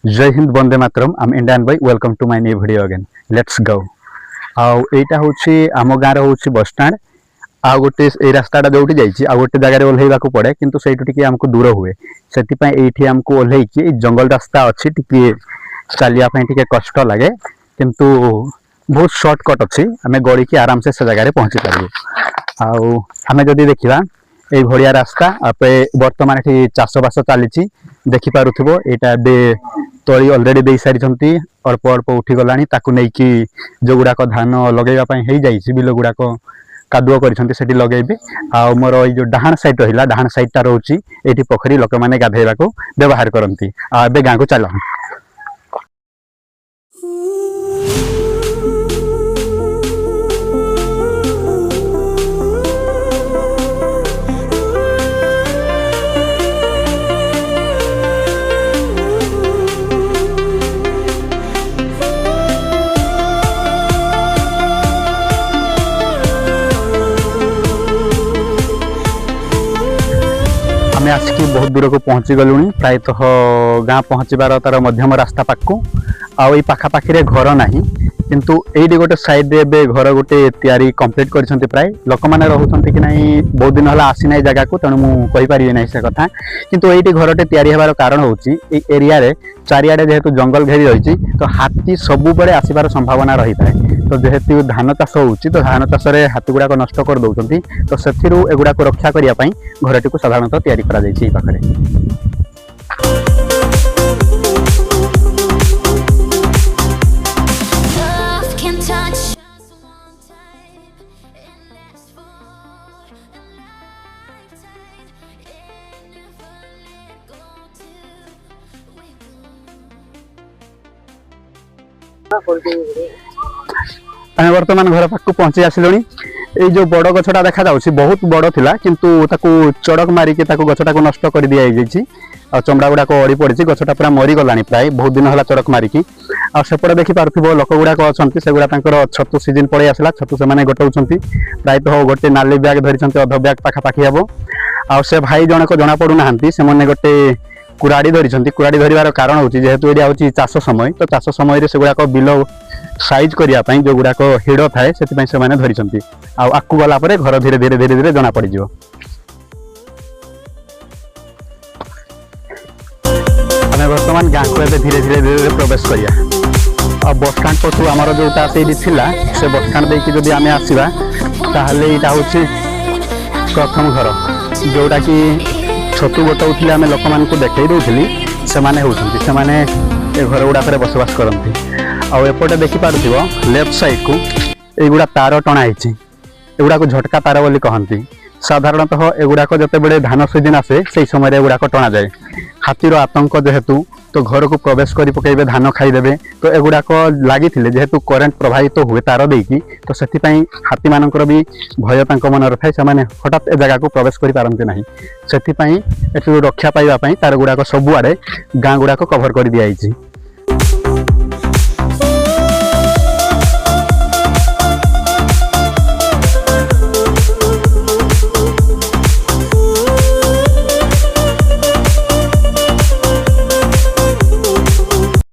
जय हिंद वंदे मातरम आम Indian boy welcome to my new video again let's go आईटा हूँ आम गाँव हूँ बस स्टैंड आ गोटे ये रास्ता जो जाइए आ गोटे जगह ओह्लैवा पड़े किंतु से आमको दूर हुए से आमको ओह्लैकी जंगल रास्ता अच्छी टी चलियापाई टी कष्ट लगे किंतु बहुत सर्टकट अच्छी आम गड़ी की आराम से जगह पहुँची पारू आम जदि देखा ये भाया रास्ता बर्तमान ये चाषबास चली देखिपुव यहाँ तली अलरेडी दे सारी अल्प अल्प उठीगला जो गुड़ाक धान लगेवाई बिल गुड़ाक कादुआ कर लगे आ मोर ये डाहाण साइड रहा डाहाण साइडटा रोचे ये पोखरी लोक मैंने गाधेवा व्यवहार करती आबे गाँव को चल आम आसिक बहुत दूर को पहुँची गलुणी प्रायतः गाँ पहुँचबार तार मध्यम रास्ता पाखु आई पाखापाखि घर ना किंतु ये गोटे साइड रे घर गोटे तैयारी कंप्लीट कर प्राय लोक मैंने रोचे कि नहीं बहुत दिन है आसी ना जगह को तेणु मुझे ना से कथा किंतु ये घरटे तैयारी होबार कारण हूँ एरिया रे चारिआडे जेहेतु जंगल घेरी रही तो हाथी सबु बड़े आसबार संभावना रही है तो जेहेतु धान चाष हो तो धान चाष हाथी गुड़ाक नष्ट कर दौरान तो से एगुड़ाक रक्षा करने घरटी को साधारणतः तैयारी कर पाखे आम बर्तमान घर पाक पहुंची आसिलुणी ये जो बड़ गछटा देखा जाउछि बहुत बड़ थिला किंतु ताकू चड़क मारिके ताकू गछटा को नष्ट कर दिया जाइछि आ चमड़ा गुड़ाक अड़ी पड़ी गछटा पूरा मरी गलानी प्राय बहुत दिन है चड़क मारिकी आ सेपटे देखि पारुथिबो लोक गुड़ाक अछंती से गुड़ा तांकर छतु सीजन पड़े आसला छतु से माने गोटाउछंती प्रायतः गोटे नाली बैग धरिछंती अध बैग पाखापाखि हेबो आ से भाई जनक जना पड़ू नाहांती से माने गोटे कुराड़ी धरिछंती कुराड़ी धरिबार कारण होछि जेहेतु एरिया होछि चाष समय तो चाष समय रे से गुड़ाक बिल साइज करने जो गुड़ाक हिड़ थाए से मैंने धरी आकु गला घर धीरे धीरे धीरे धीरे जना पड़ आम बर्तमान गाँव को धीरे धीरे धीरे प्रवेश करिया बस स्टाण्ड पछू आमर जोटा से बस स्टाण्ड देखिए जब आम आसवा ताहले यहाँ हूँ प्रथम घर जोटा कि छतु गोटाऊे आम लोक मान देखई दूसरी से घर गुड़ाक बसवास करती आउपटे देखिपुव लेफ्ट साइड को युवा तार टणाई एगुड़ा झटका तार बोली कहती साधारणतः एगुड़ाक जिते बड़े धान सीजन आसे से समय एगुड़ाक टणा जाए हाथीर आतंक जेहेतु तो घर को प्रवेश कर पकड़े धान खाईदे तो एगुड़ाक लगी जेहेतु करेन्ट प्रभावित हुए तार देकी तो से हाथी मानकर भी भय मन रही से हठात ए जगह को प्रवेश कर पारती ना से रक्षा पाइबापी तार गुड़ाक सबुआड़े गाँ गुड़ाक कभर कर दिखाई